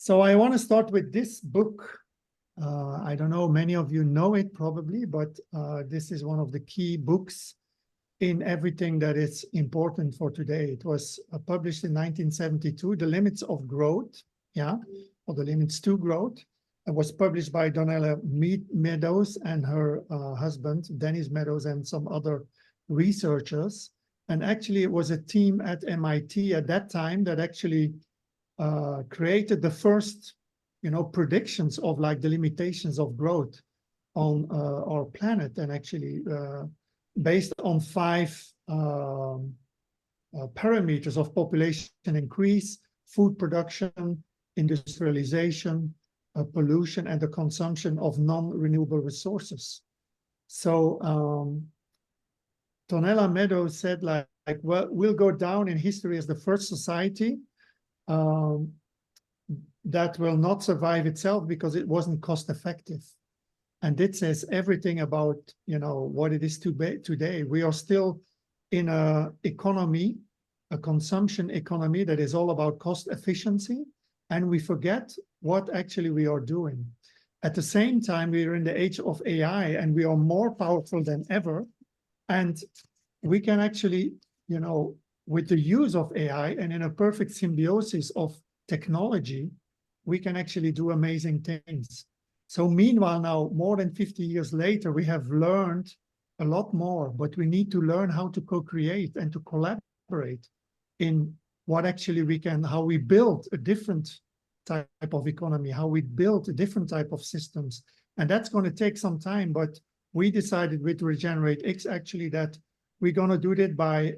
So I want to start with this book. I don't know, many of you know it probably, but this is one of the key books in everything that is important for today. It was published in 1972, The Limits of Growth, or The Limits to Growth. It was published by Donella Meadows and her husband, Dennis Meadows, and some other researchers. And actually, it was a team at MIT at that time that actually created the first, predictions of like the limitations of growth on our planet, and actually based on 5 parameters of population increase, food production, industrialization, pollution, and the consumption of non-renewable resources. So Donella Meadows said, well, we'll go down in history as the first society that will not survive itself because it wasn't cost effective. And it says everything about, what it is today. We are still in a economy, a consumption economy that is all about cost efficiency, and we forget what actually we are doing. At the same time, we are in the age of AI, and we are more powerful than ever. And we can actually, with the use of AI and in a perfect symbiosis of technology, we can actually do amazing things. So meanwhile, now, more than 50 years later, we have learned a lot more, but we need to learn how to co-create and to collaborate in what actually we can, how we build a different type of economy, how we build a different type of systems. And that's going to take some time, but we decided with RegenerateX actually that we're going to do that by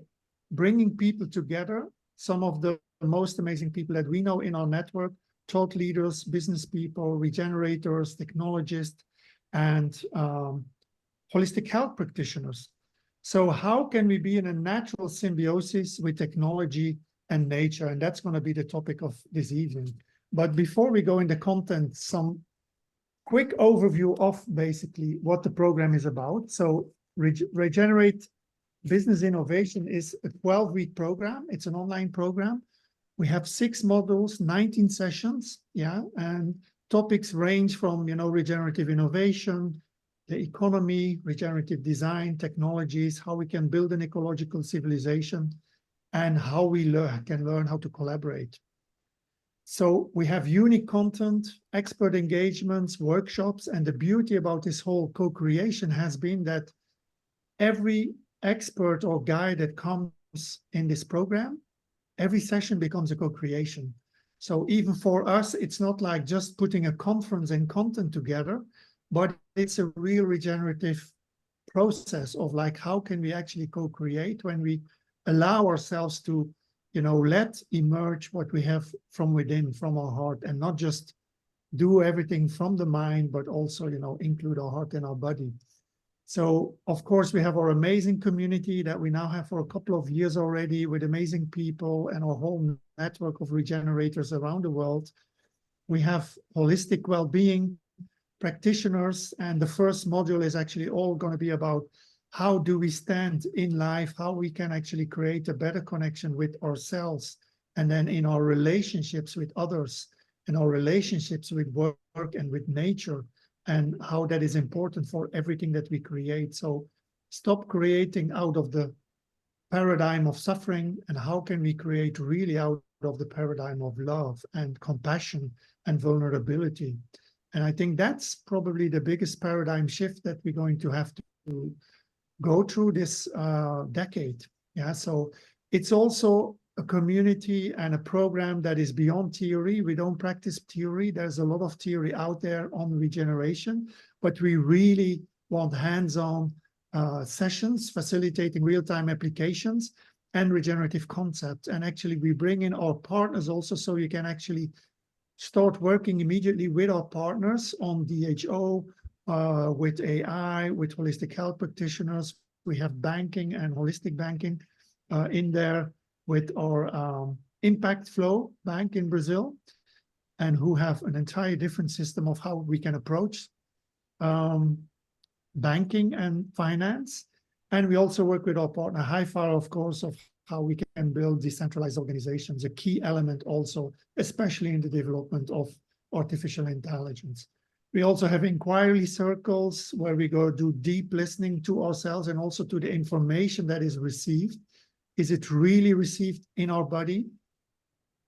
bringing people together, some of the most amazing people that we know in our network, thought leaders, business people, regenerators, technologists, and holistic health practitioners. So how can we be in a natural symbiosis with technology and nature? And that's going to be the topic of this evening. But before we go into content, some quick overview of basically what the program is about. So Regenerate Business Innovation is a 12-week program. It's an online program. We have 6 modules, 19 sessions, and topics range from, regenerative innovation, the economy, regenerative design, technologies, how we can build an ecological civilization, and how we can learn how to collaborate. So we have unique content, expert engagements, workshops, and the beauty about this whole co-creation has been that every expert or guide that comes in this program, every session becomes a co-creation. So even for us, it's not like just putting a conference and content together, but it's a real regenerative process of like, how can we actually co-create when we allow ourselves to, let emerge what we have from within, from our heart, and not just do everything from the mind, but also, include our heart and our body. So, of course, we have our amazing community that we now have for a couple of years already with amazing people and our whole network of regenerators around the world. We have holistic well-being practitioners, and the first module is actually all going to be about how do we stand in life, how we can actually create a better connection with ourselves, and then in our relationships with others, and our relationships with work and with nature, and how that is important for everything that we create. So stop creating out of the paradigm of suffering, and how can we create really out of the paradigm of love and compassion and vulnerability. And I think that's probably the biggest paradigm shift that we're going to have to go through this decade. So it's also a community and a program that is beyond theory. We don't practice theory. There's a lot of theory out there on regeneration, but we really want hands-on sessions facilitating real-time applications and regenerative concepts. And actually we bring in our partners also, so you can actually start working immediately with our partners on DHO, with AI, with holistic health practitioners. We have banking and holistic banking in there, with our Impact Flow Bank in Brazil, and who have an entire different system of how we can approach banking and finance. And we also work with our partner HiFi, of course, of how we can build decentralized organizations, a key element also, especially in the development of artificial intelligence. We also have inquiry circles where we go do deep listening to ourselves and also to the information that is received. Is it really received in our body?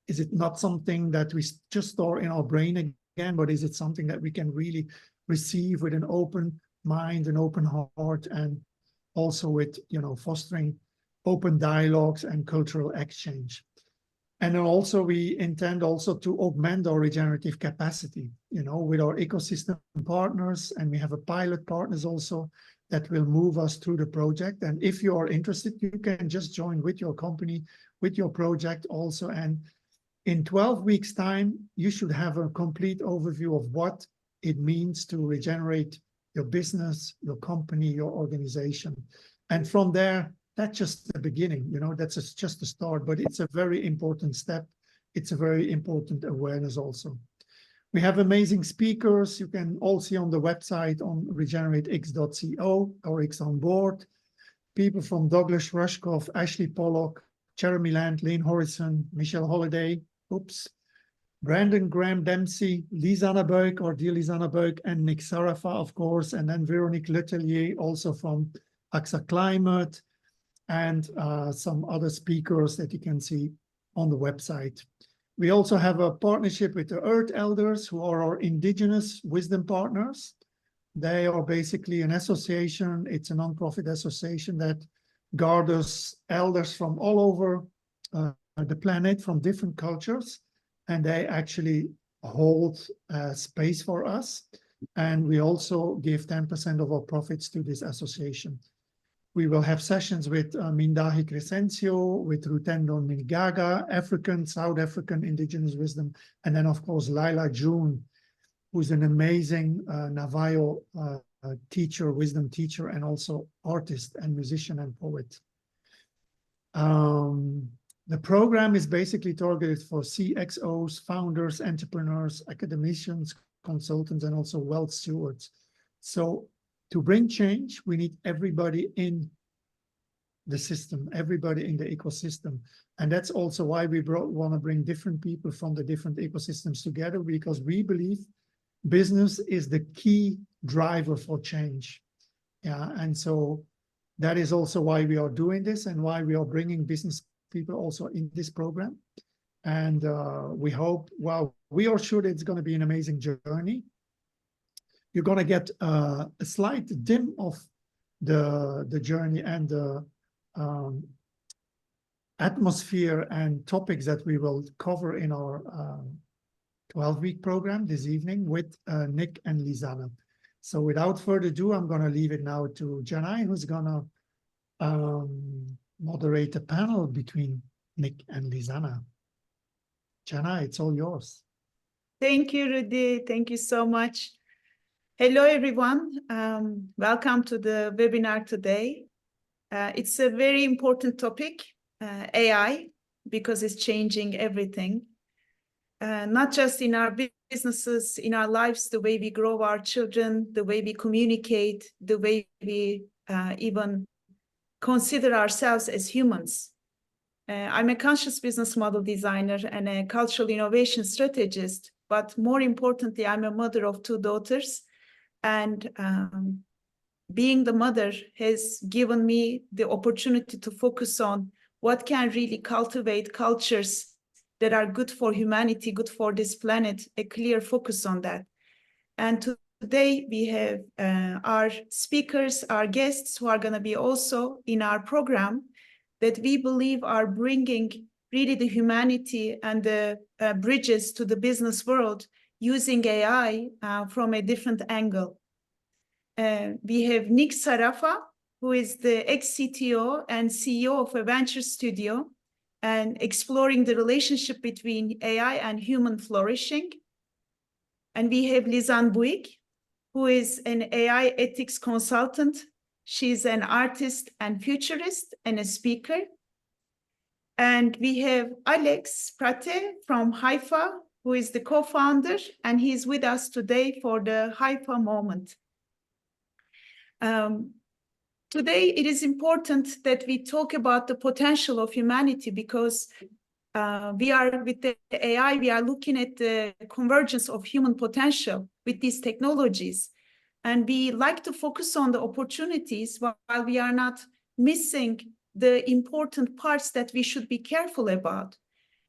Is it not something that we just store in our brain again, but is it something that we can really receive with an open mind, an open heart, and also with, fostering open dialogues and cultural exchange? And then also we intend also to augment our regenerative capacity, with our ecosystem partners, and we have a pilot partners also that will move us through the project. And if you are interested, you can just join with your company, with your project also. And in 12 weeks' time, you should have a complete overview of what it means to regenerate your business, your company, your organization. And from there, that's just the beginning, that's just the start, but it's a very important step. It's a very important awareness also. We have amazing speakers. You can all see on the website on RegenerateX.co or X on board. People from Douglas Rushkoff, Ashley Pollock, Jeremy Land, Lane Horrison, Michelle Holliday, Brandon Graham Dempsey, Lisanne Buik, or dear Lisanne Buik, and Nick Sarafa, of course, and then Veronique Letelier, also from AXA Climate, and some other speakers that you can see on the website. We also have a partnership with the Earth Elders, who are our indigenous wisdom partners. They are basically an association. It's a nonprofit association that gathers elders from all over the planet, from different cultures, and they actually hold space for us. And we also give 10% of our profits to this association. We will have sessions with Mindahi Crescencio, with Rutendo Nigaga, South African indigenous wisdom, and then, of course, Laila June, who's an amazing Navajo teacher, wisdom teacher, and also artist and musician and poet. The program is basically targeted for CXOs, founders, entrepreneurs, academicians, consultants, and also wealth stewards. So to bring change, we need everybody in the system, everybody in the ecosystem. And that's also why we want to bring different people from the different ecosystems together, because we believe business is the key driver for change. Yeah, and so that is also why we are doing this and why we are bringing business people also in this program. And we hope, well, we are sure that it's going to be an amazing journey. You're going to get a slight dim of the journey and the atmosphere and topics that we will cover in our 12-week program this evening with Nick and Lisanne. So without further ado, I'm going to leave it now to Canay, who's going to moderate a panel between Nick and Lisanne. Canay, it's all yours. Thank you, Rudy. Thank you so much. Hello, everyone. Welcome to the webinar today. It's a very important topic, AI, because it's changing everything. Not just in our businesses, in our lives, the way we grow our children, the way we communicate, the way we even consider ourselves as humans. I'm a conscious business model designer and a cultural innovation strategist, but more importantly, I'm a mother of 2 daughters. And being the mother has given me the opportunity to focus on what can really cultivate cultures that are good for humanity, good for this planet, a clear focus on that. And today we have our speakers, our guests who are going to be also in our program that we believe are bringing really the humanity and the bridges to the business world using AI from a different angle. We have Nick Sarafa, who is the ex-CTO and CEO of a venture studio and exploring the relationship between AI and human flourishing. And we have Lisanne Buik, who is an AI ethics consultant. She's an artist and futurist and a speaker. And we have Alex Prate from Haifa, who is the co-founder, and he's with us today for the Haifa moment. today it is important that we talk about the potential of humanity, because we are, with the AI, we are looking at the convergence of human potential with these technologies. And we like to focus on the opportunities while we are not missing the important parts that we should be careful about.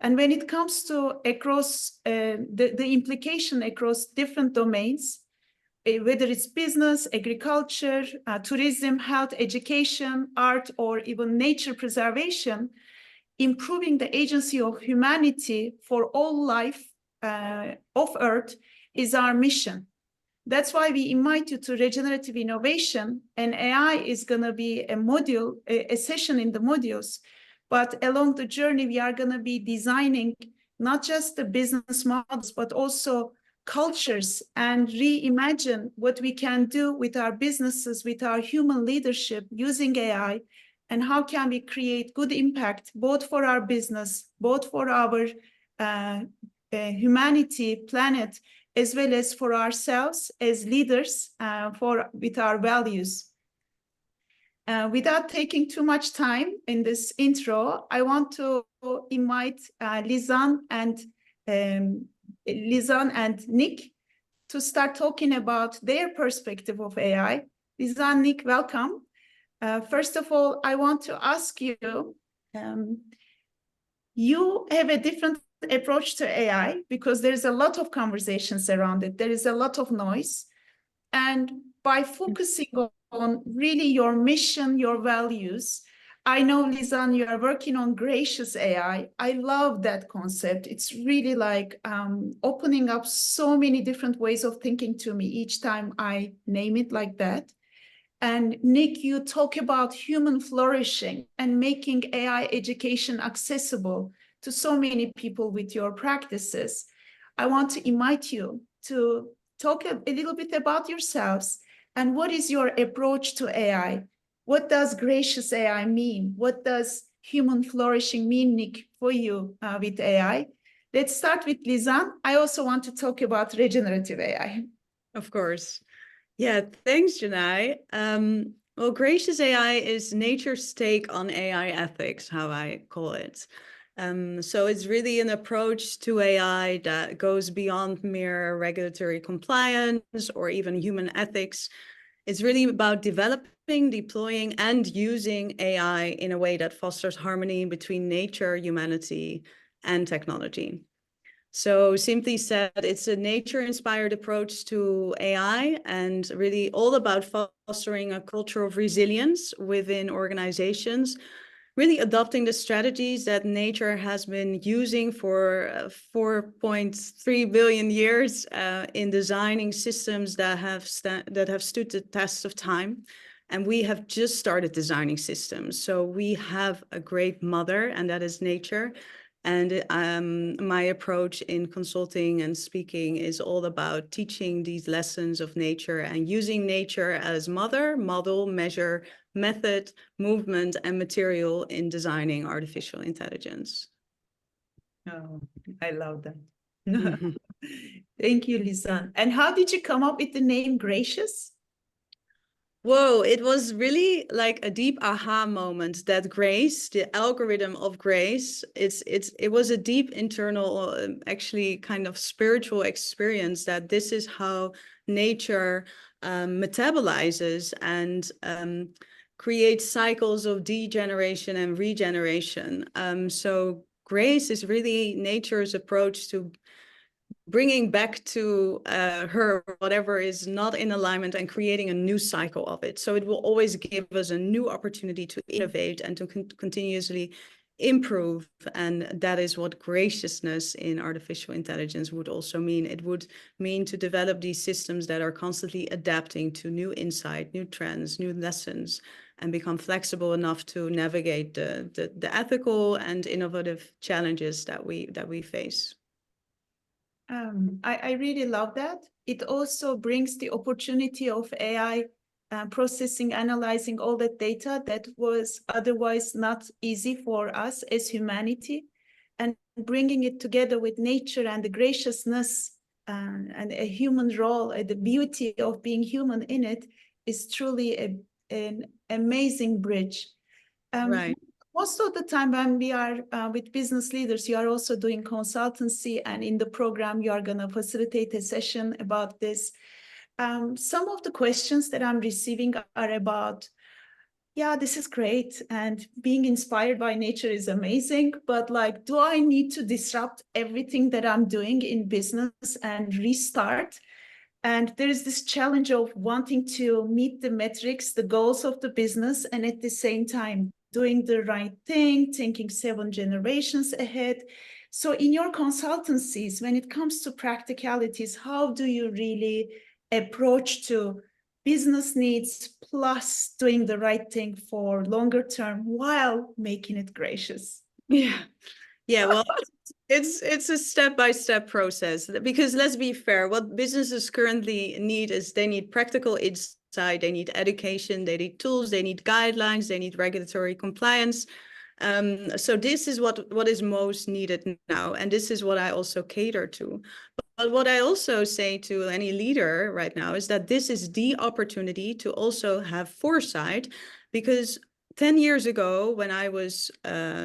And when it comes to across the implication across different domains, whether it's business, agriculture, tourism, health, education, art, or even nature preservation, improving the agency of humanity for all life of Earth is our mission. That's why we invite you to regenerative innovation, and AI is going to be a module, a session in the modules. But along the journey, we are going to be designing not just the business models, but also cultures, and reimagine what we can do with our businesses, with our human leadership using AI, and how can we create good impact, both for our business, both for our humanity, planet, as well as for ourselves as leaders, with our values. Without taking too much time in this intro, I want to invite Lisanne and Nick to start talking about their perspective of AI. Lisanne, Nick, welcome. First of all, I want to ask you, you have a different approach to AI because there's a lot of conversations around it. There is a lot of noise. And by focusing on really your mission, your values, I know, Lisanne, you are working on gracious AI. I love that concept. It's really like opening up so many different ways of thinking to me each time I name it like that. And Nick, you talk about human flourishing and making AI education accessible to so many people with your practices. I want to invite you to talk a little bit about yourselves and what is your approach to AI? What does gracious AI mean? What does human flourishing mean, Nick, for you with AI? Let's start with Lisanne. I also want to talk about regenerative AI. Of course. Yeah, thanks, Canay. Well, gracious AI is nature's take on AI ethics, how I call it. So it's really an approach to AI that goes beyond mere regulatory compliance or even human ethics. It's really about developing, deploying, and using AI in a way that fosters harmony between nature, humanity, and technology. So simply said, it's a nature-inspired approach to AI and really all about fostering a culture of resilience within organizations, really adopting the strategies that nature has been using for 4.3 billion years in designing systems that have stood the test of time. And we have just started designing systems. So we have a great mother, and that is nature. And my approach in consulting and speaking is all about teaching these lessons of nature and using nature as mother, model, measure, method, movement, and material in designing artificial intelligence. Oh, I love that. Thank you, Lisanne. And how did you come up with the name Gracious? Whoa, it was really like a deep aha moment that grace, the algorithm of grace, it was a deep internal, actually kind of spiritual experience that this is how nature metabolizes and creates cycles of degeneration and regeneration. So grace is really nature's approach to bringing back to her whatever is not in alignment and creating a new cycle of it. So it will always give us a new opportunity to innovate and to continuously improve. And that is what graciousness in artificial intelligence would also mean. It would mean to develop these systems that are constantly adapting to new insight, new trends, new lessons, and become flexible enough to navigate the ethical and innovative challenges that we face. I really love that. It also brings the opportunity of AI processing, analyzing all that data that was otherwise not easy for us as humanity, and bringing it together with nature and the graciousness and a human role, the beauty of being human in it is truly an amazing bridge. Right. Most of the time when we are with business leaders, you are also doing consultancy, and in the program, you are going to facilitate a session about this. Some of the questions that I'm receiving are about, yeah, this is great, and being inspired by nature is amazing, but like, do I need to disrupt everything that I'm doing in business and restart? And there is this challenge of wanting to meet the metrics, the goals of the business, and at the same time, doing the right thing, thinking 7 generations ahead. So in your consultancies, when it comes to practicalities, how do you really approach to business needs plus doing the right thing for longer term while making it gracious? Yeah. Yeah, well, it's a step-by-step process, because let's be fair, what businesses currently need is they need practical insight, they need education, they need tools, they need guidelines, they need regulatory compliance. So this is what is most needed now, and this is what I also cater to. But what I also say to any leader right now is that this is the opportunity to also have foresight, because 10 years ago, when I was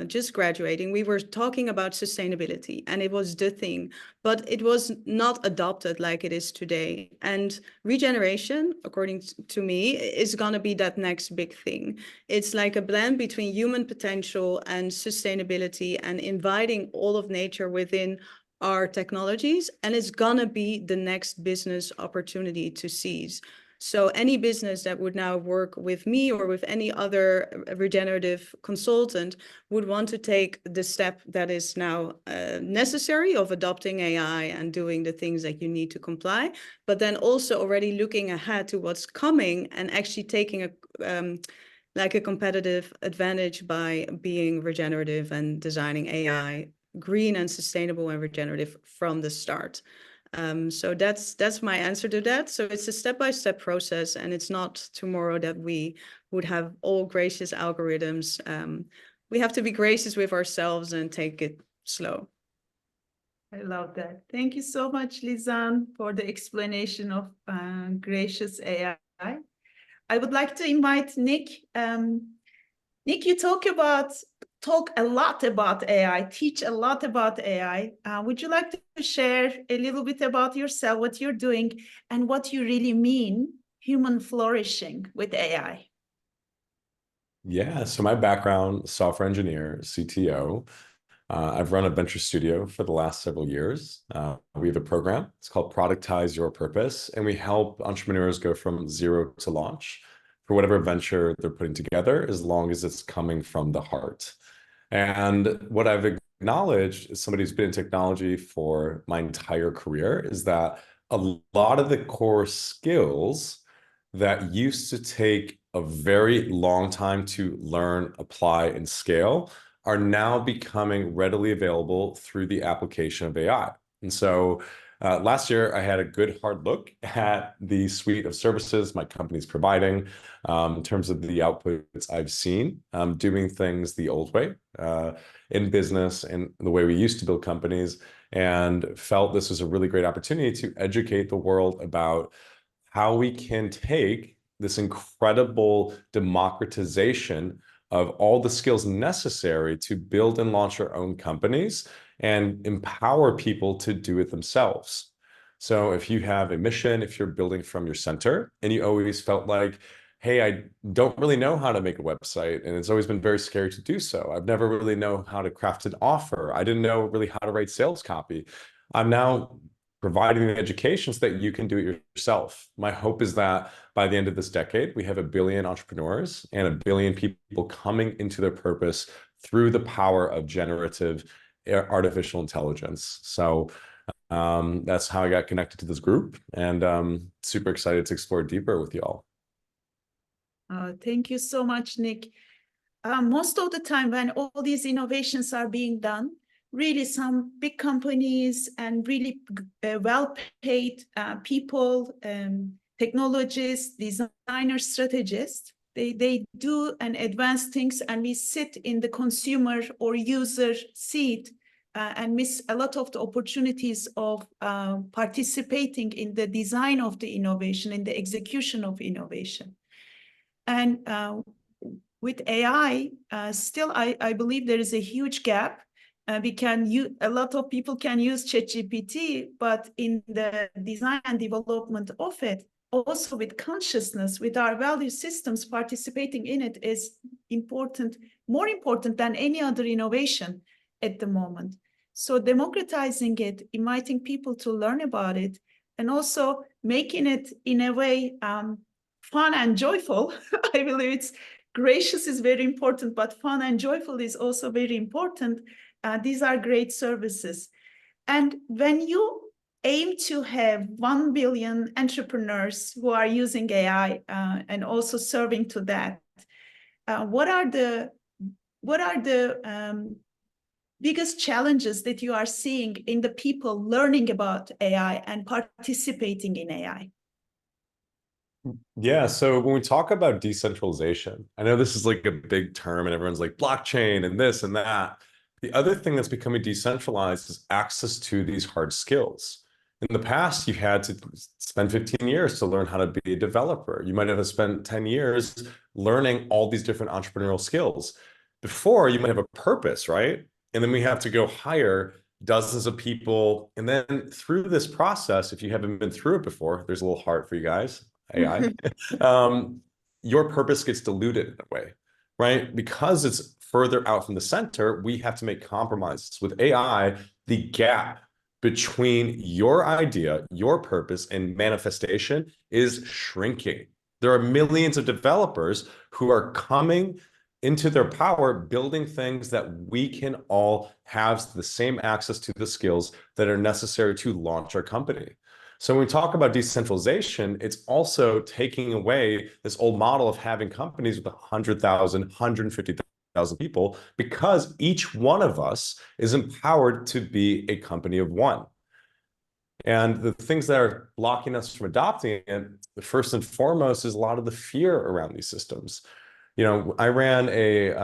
just graduating, we were talking about sustainability, and it was the thing, but it was not adopted like it is today. And regeneration, according to me, is going to be that next big thing. It's like a blend between human potential and sustainability, and inviting all of nature within our technologies, and it's going to be the next business opportunity to seize. So any business that would now work with me or with any other regenerative consultant would want to take the step that is now necessary of adopting AI and doing the things that you need to comply, but then also already looking ahead to what's coming and actually taking like a competitive advantage by being regenerative and designing AI green and sustainable and regenerative from the start. So that's my answer to that. So it's a step-by-step process, and it's not tomorrow that we would have all gracious algorithms. We have to be gracious with ourselves and take it slow. I love that. Thank you so much, Lisanne, for the explanation of gracious AI. I would like to invite Nick. Nick, you talk a lot about AI, teach a lot about AI. Would you like to share a little bit about yourself, what you're doing, and what you really mean human flourishing with AI? Yeah, so my background, software engineer, CTO. I've run a venture studio for the last several years. We have a program. It's called Productize Your Purpose, and we help entrepreneurs go from zero to launch for whatever venture they're putting together, as long as it's coming from the heart. And what I've acknowledged as somebody who's been in technology for my entire career is that a lot of the core skills that used to take a very long time to learn, apply, and scale are now becoming readily available through the application of AI. And so last year, I had a good hard look at the suite of services my company's providing in terms of the outputs I've seen doing things the old way in business and the way we used to build companies, and felt this was a really great opportunity to educate the world about how we can take this incredible democratization of all the skills necessary to build and launch our own companies and empower people to do it themselves. So if you have a mission, if you're building from your center and you always felt like, hey, I don't really know how to make a website, and it's always been very scary to do so. I've never really known how to craft an offer. I didn't know really how to write sales copy. I'm now providing the education so that you can do it yourself. My hope is that by the end of this decade, we have 1 billion entrepreneurs and 1 billion people coming into their purpose through the power of generative artificial intelligence. So that's how I got connected to this group, and super excited to explore deeper with y'all. Thank you so much, Nick. Most of the time when all these innovations are being done, really some big companies and really well-paid people, technologists, designers, strategists, they do and advance things, and we sit in the consumer or user seat and miss a lot of the opportunities of participating in the design of the innovation, in the execution of innovation. And with AI, still, I believe there is a huge gap. A lot of people can use ChatGPT, but in the design and development of it, also with consciousness, with our value systems, participating in it is important, more important than any other innovation at the moment. So democratizing it, inviting people to learn about it, and also making it in a way fun and joyful. I believe it's gracious is very important, but fun and joyful is also very important. These are great services. And when you aim to have 1 billion entrepreneurs who are using AI and also serving to that, what are the biggest challenges that you are seeing in the people learning about AI and participating in AI? Yeah, so when we talk about decentralization, I know this is like a big term and everyone's like blockchain and this and that. The other thing that's becoming decentralized is access to these hard skills. In the past, you had to spend 15 years to learn how to be a developer. You might have spent 10 years learning all these different entrepreneurial skills. Before, you might have a purpose, right? And then we have to go hire dozens of people. And then through this process, if you haven't been through it before, there's a little heart for you guys, AI. Your purpose gets diluted in a way, right? Because it's further out from the center, we have to make compromises. With AI, the gap between your idea, your purpose, and manifestation is shrinking. There are millions of developers who are coming into their power, building things that we can all have the same access to the skills that are necessary to launch our company. So when we talk about decentralization, it's also taking away this old model of having companies with 100,000, 150,000 people, because each one of us is empowered to be a company of one. And the things that are blocking us from adopting it, first and foremost, is a lot of the fear around these systems. You know, I ran it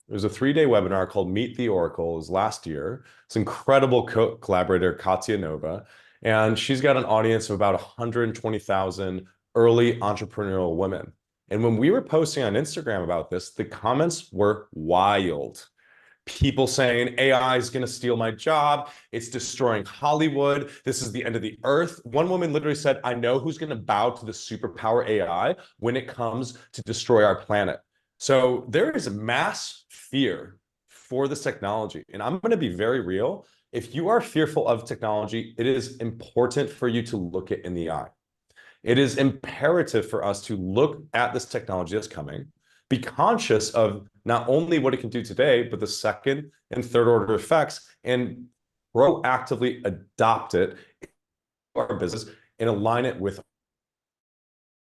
was a 3-day webinar called Meet the Oracle. It was last year. It's incredible collaborator, Katya Nova. And she's got an audience of about 120,000 early entrepreneurial women. And when we were posting on Instagram about this, the comments were wild. People saying AI is going to steal my job. It's destroying Hollywood. This is the end of the earth. One woman literally said, I know who's going to bow to the superpower AI when it comes to destroy our planet. So there is a mass fear for this technology. And I'm going to be very real. If you are fearful of technology, it is important for you to look it in the eye. It is imperative for us to look at this technology that's coming, be conscious of not only what it can do today, but the second and third order effects, and proactively adopt it in our business and align it with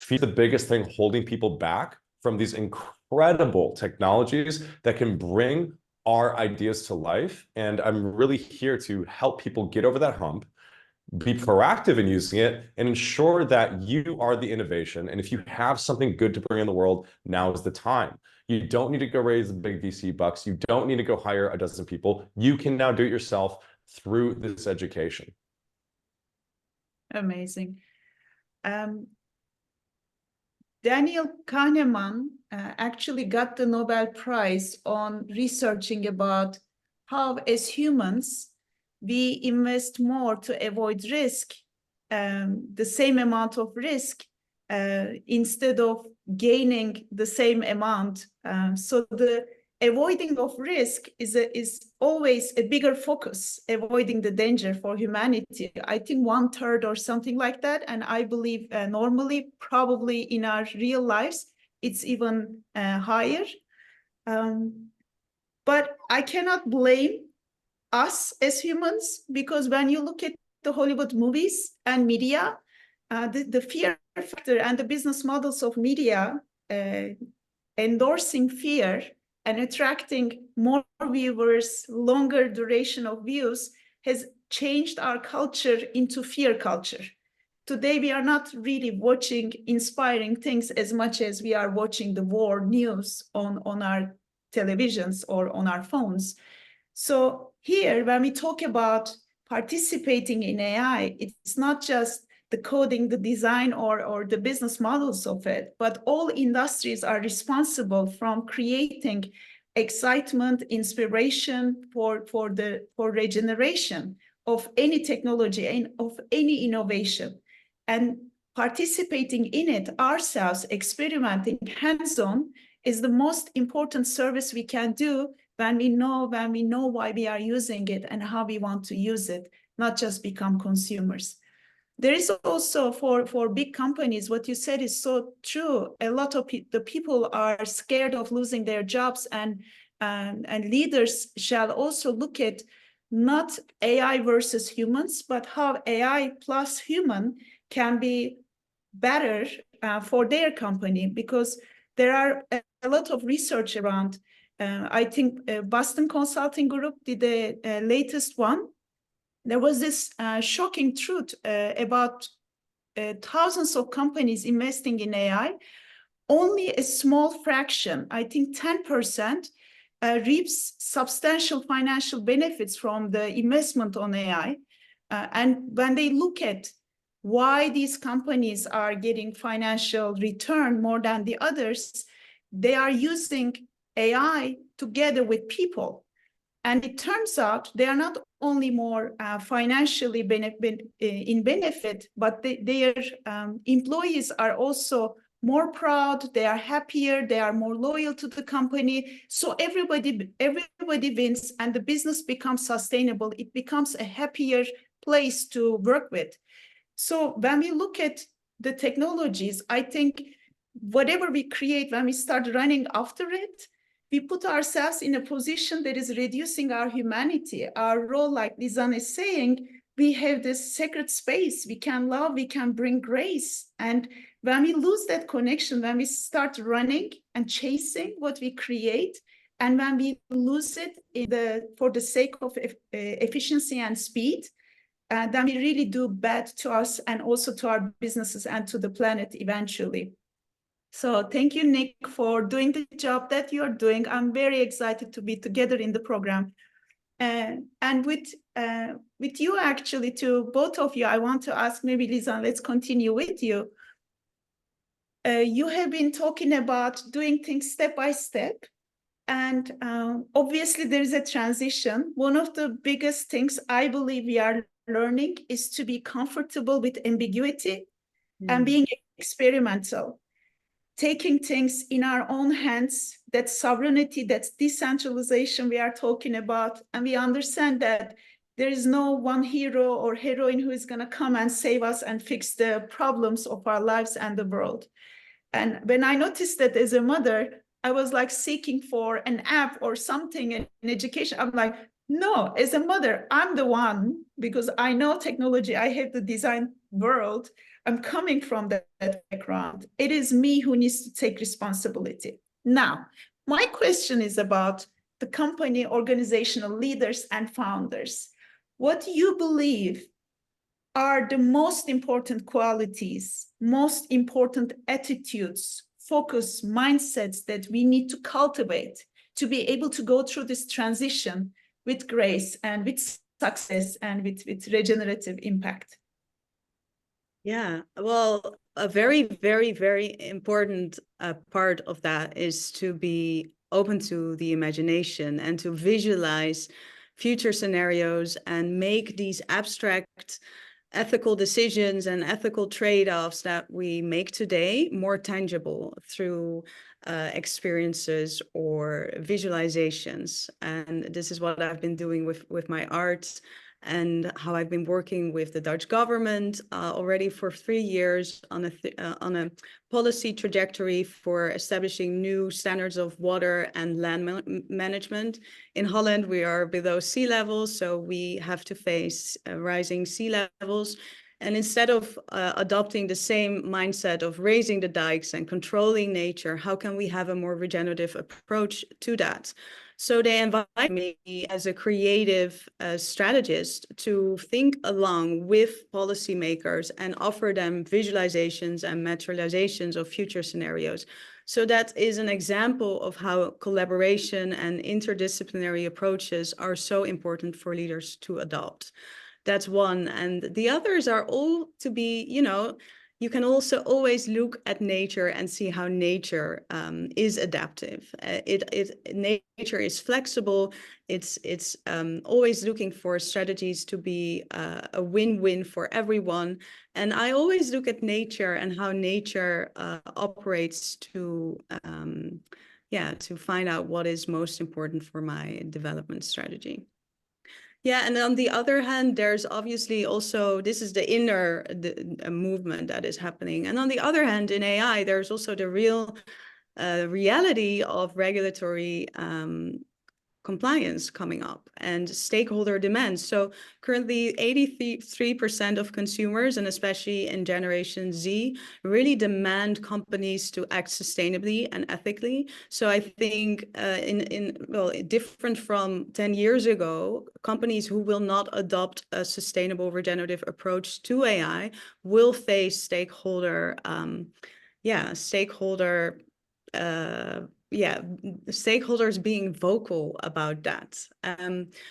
the biggest thing holding people back from these incredible technologies that can bring our ideas to life. And I'm really here to help people get over that hump, be proactive in using it, and ensure that you are the innovation. And if you have something good to bring in the world, now is the time. You don't need to go raise the big VC bucks. You don't need to go hire a dozen people. You can now do it yourself through this education. Amazing. Daniel Kahneman actually got the Nobel Prize on researching about how, as humans, we invest more to avoid risk, the same amount of risk, instead of gaining the same amount. So the avoiding of risk is always a bigger focus, avoiding the danger for humanity. I think 1/3 or something like that. And I believe normally, probably in our real lives, it's even higher. But I cannot blame us as humans, because when you look at the Hollywood movies and media, the fear factor and the business models of media endorsing fear and attracting more viewers, longer duration of views, has changed our culture into fear culture. Today, we are not really watching inspiring things as much as we are watching the war news on our televisions or on our phones. So here, when we talk about participating in AI, it's not just the coding, the design, or the business models of it, but all industries are responsible from creating excitement, inspiration for regeneration of any technology and of any innovation. And participating in it ourselves, experimenting hands-on, is the most important service we can do when we know why we are using it and how we want to use it, not just become consumers. There is also for big companies, what you said is so true. A lot of the people are scared of losing their jobs, and leaders shall also look at not AI versus humans, but how AI plus human can be better for their company, because there are a lot of research around. I think Boston Consulting Group did the latest one. There was this shocking truth about thousands of companies investing in AI. Only a small fraction, I think 10%, reaps substantial financial benefits from the investment on AI. And when they look at why these companies are getting financial return more than the others, they are using AI together with people. And it turns out they are not only more financially in benefit, but their employees are also more proud, they are happier, they are more loyal to the company. So everybody wins, and the business becomes sustainable. It becomes a happier place to work with. So when we look at the technologies, I think whatever we create, when we start running after it, we put ourselves in a position that is reducing our humanity, our role. Like Lisanne is saying, we have this sacred space. We can love, we can bring grace. And when we lose that connection, when we start running and chasing what we create, and when we lose it for the sake of efficiency and speed, then we really do bad to us and also to our businesses and to the planet eventually. So thank you, Nick, for doing the job that you're doing. I'm very excited to be together in the program. And with you, actually, to both of you, I want to ask, maybe Lisanne, let's continue with you. You have been talking about doing things step by step. And obviously, there is a transition. One of the biggest things I believe we are learning is to be comfortable with ambiguity and being experimental. Taking things in our own hands, that sovereignty, that decentralization we are talking about, and we understand that there is no one hero or heroine who is going to come and save us and fix the problems of our lives and the world. And when I noticed that as a mother, I was like seeking for an app or something in education. I'm like, no, as a mother, I'm the one, because I know technology, I have the design world, I'm coming from that background. It is me who needs to take responsibility. Now, my question is about the company, organizational leaders and founders. What do you believe are the most important qualities, most important attitudes, focus, mindsets that we need to cultivate to be able to go through this transition with grace and with success and with regenerative impact? Yeah, well, a very, very, very important part of that is to be open to the imagination and to visualize future scenarios and make these abstract ethical decisions and ethical trade-offs that we make today more tangible through experiences or visualizations. And this is what I've been doing with my art, and how I've been working with the Dutch government already for 3 years on a policy trajectory for establishing new standards of water and land management. In Holland, we are below sea level, so we have to face rising sea levels. And instead of adopting the same mindset of raising the dikes and controlling nature, how can we have a more regenerative approach to that? So they invite me as a creative strategist to think along with policymakers and offer them visualizations and materializations of future scenarios. So that is an example of how collaboration and interdisciplinary approaches are so important for leaders to adopt. That's one. And the others are all to be, you can also always look at nature and see how nature is adaptive. Nature is flexible. It's always looking for strategies to be a win-win for everyone. And I always look at nature and how nature operates to find out what is most important for my development strategy. Yeah, and on the other hand, there's obviously also, this is the inner movement that is happening. And on the other hand, in AI, there's also the real reality of regulatory compliance coming up and stakeholder demands. So currently 83% of consumers, and especially in Generation Z, really demand companies to act sustainably and ethically. So I think different from 10 years ago, companies who will not adopt a sustainable regenerative approach to AI will face stakeholders being vocal about that.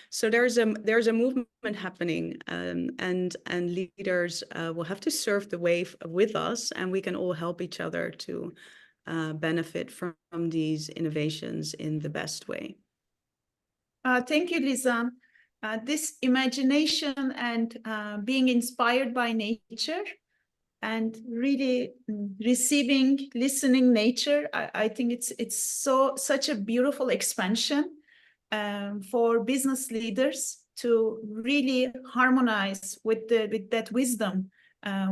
So there's a movement happening, and leaders will have to surf the wave with us, and we can all help each other to benefit from these innovations in the best way. Thank you, Lisanne. This imagination and being inspired by nature and really receiving, listening nature, I think it's such a beautiful expansion for business leaders to really harmonize with that wisdom,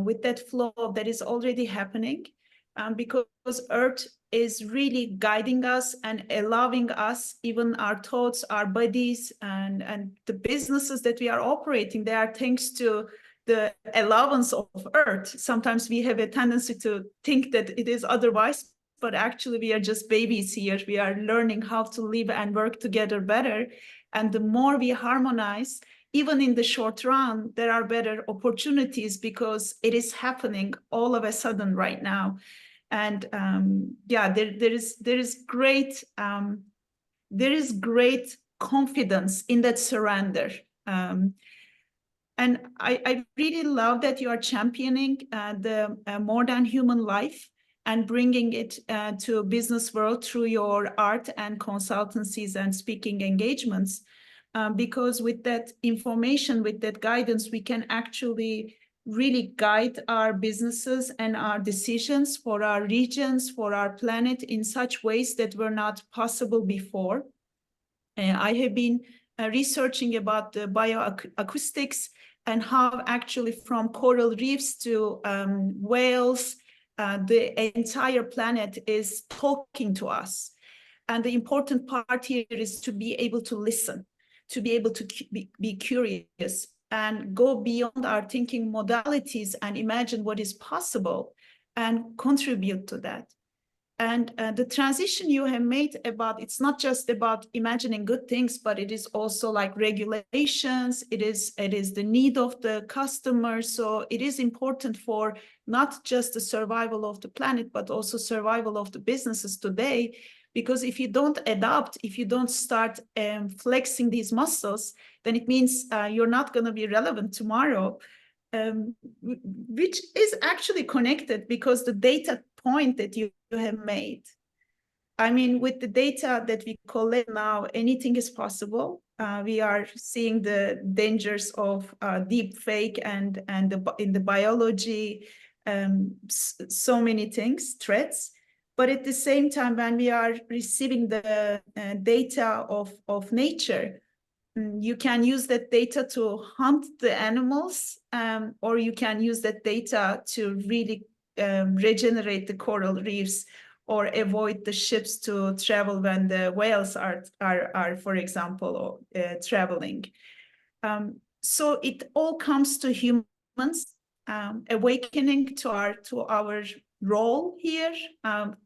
with that flow that is already happening, because Earth is really guiding us and allowing us, even our thoughts, our bodies, and the businesses that we are operating, they are thanks to the allowance of Earth. Sometimes we have a tendency to think that it is otherwise, but actually we are just babies here. We are learning how to live and work together better. And the more we harmonize, even in the short run, there are better opportunities because it is happening all of a sudden right now. And there is great confidence in that surrender. And I really love that you are championing the more than human life and bringing it to business world through your art and consultancies and speaking engagements, because with that information, with that guidance, we can actually really guide our businesses and our decisions for our regions, for our planet in such ways that were not possible before. I have been researching about the bioacoustics and how actually from coral reefs to whales, the entire planet is talking to us. And the important part here is to be able to listen, to be able to be curious and go beyond our thinking modalities and imagine what is possible and contribute to that. And the transition you have made about, it's not just about imagining good things, but it is also like regulations. It is the need of the customer. So it is important for not just the survival of the planet, but also survival of the businesses today. Because if you don't adapt, if you don't start flexing these muscles, then it means you're not going to be relevant tomorrow. Which is actually connected because the data point that you have made. I mean, with the data that we collect now, anything is possible. We are seeing the dangers of deep fake and in the biology, so many things, threats. But at the same time, when we are receiving the data of nature, you can use that data to hunt the animals, or you can use that data to really regenerate the coral reefs or avoid the ships to travel when the whales are for example, traveling. So it all comes to humans awakening to our role here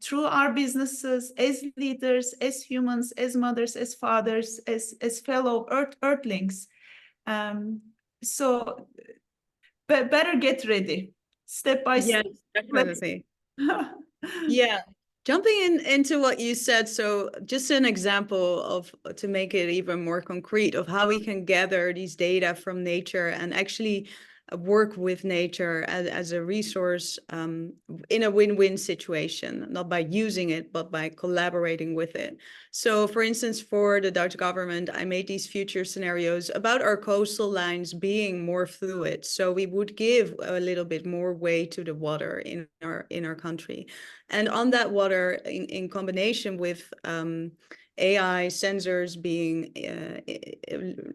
through our businesses as leaders, as humans, as mothers, as fathers, as fellow earthlings. So better get ready, step by step. Yes, definitely. Yeah. Jumping into what you said, so just an example of, to make it even more concrete, of how we can gather these data from nature and actually work with nature as a resource in a win-win situation, not by using it, but by collaborating with it. So for instance, for the Dutch government, I made these future scenarios about our coastal lines being more fluid. So we would give a little bit more weight to the water in our country. And on that water, in combination with AI sensors being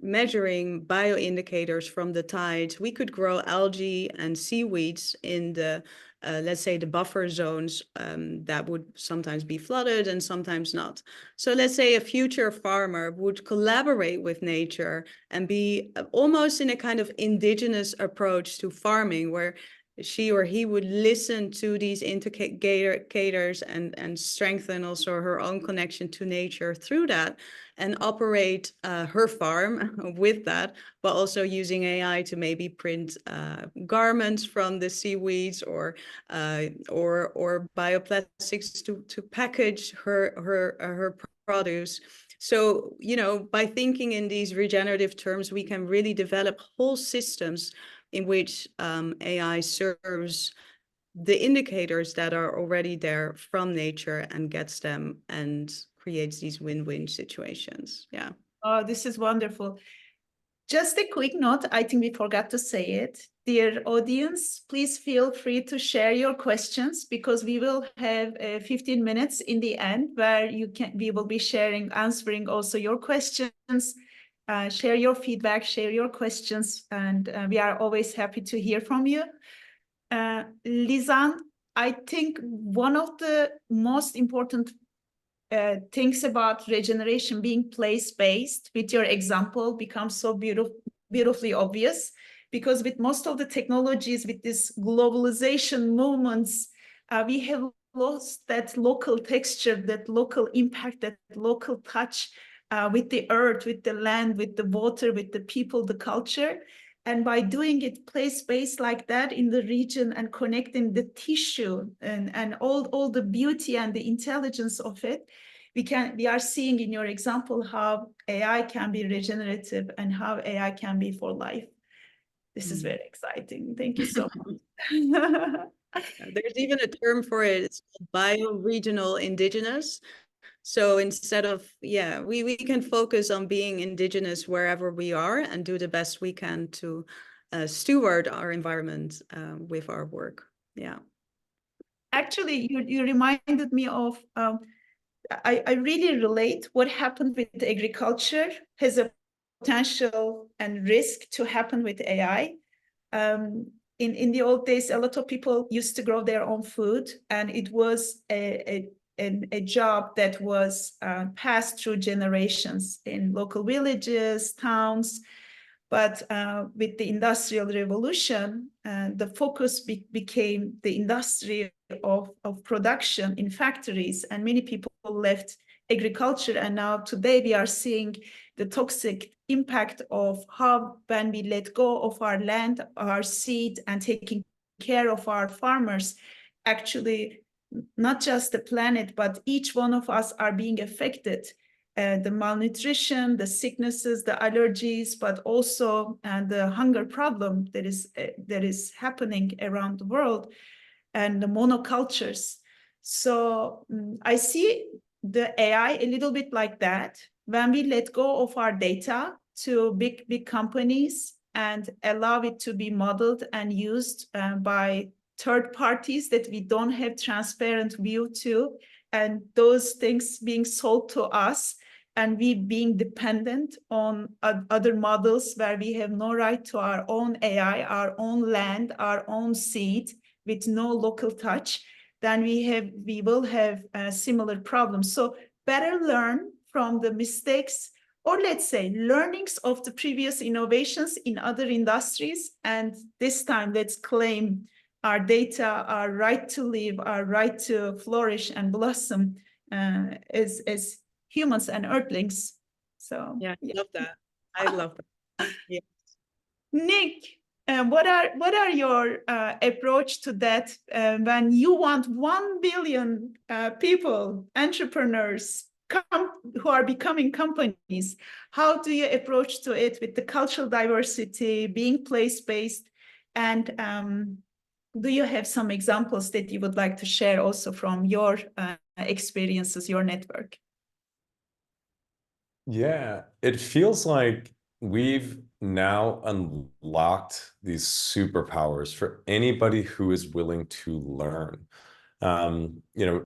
measuring bioindicators from the tides, we could grow algae and seaweeds in the, let's say, the buffer zones that would sometimes be flooded and sometimes not. So let's say a future farmer would collaborate with nature and be almost in a kind of indigenous approach to farming, where she or he would listen to these indicators and strengthen also her own connection to nature through that, and operate her farm with that, but also using AI to maybe print garments from the seaweeds or bioplastics to package her produce. So, you know, by thinking in these regenerative terms, we can really develop whole systems in which AI serves the indicators that are already there from nature and gets them and creates these win-win situations. Yeah. Oh, this is wonderful. Just a quick note, I think we forgot to say it. Dear audience, please feel free to share your questions, because we will have 15 minutes in the end where we will be answering also your questions. Share your feedback, share your questions, and we are always happy to hear from you. Lisanne, I think one of the most important things about regeneration being place-based with your example becomes so beautifully obvious, because with most of the technologies, with this globalization movements, we have lost that local texture, that local impact, that local touch with the earth, with the land, with the water, with the people, the culture. And by doing it place-based like that in the region and connecting the tissue and all the beauty and the intelligence of it, we are seeing in your example how AI can be regenerative and how AI can be for life. This is very exciting. Thank you so much. There's even a term for it. It's bioregional indigenous. So instead of, we can focus on being indigenous wherever we are and do the best we can to steward our environment with our work. Yeah. Actually, you reminded me of, I really relate what happened with agriculture has a potential and risk to happen with AI. In the old days, a lot of people used to grow their own food, and it was a job that was passed through generations in local villages, towns. But with the Industrial Revolution, the focus became the industry of production in factories, and many people left agriculture. And now today we are seeing the toxic impact of how, when we let go of our land, our seed, and taking care of our farmers, actually not just the planet, but each one of us are being affected. The malnutrition, the sicknesses, the allergies, but also the hunger problem that is happening around the world, and the monocultures. So I see the AI a little bit like that. When we let go of our data to big companies and allow it to be modeled and used by third parties that we don't have transparent view to, and those things being sold to us, and we being dependent on other models where we have no right to our own AI, our own land, our own seed, with no local touch, then we will have similar problems. So better learn from the mistakes, or let's say learnings of the previous innovations in other industries, and this time let's claim our data, our right to live, our right to flourish and blossom as humans and earthlings. So yeah, I love that. I love that. Yeah. Nick, What are your approach to that when you want 1 billion people, entrepreneurs, who are becoming companies? How do you approach to it with the cultural diversity, being place-based, and do you have some examples that you would like to share also from your experiences, your network? Yeah, it feels like we've now unlocked these superpowers for anybody who is willing to learn. You know,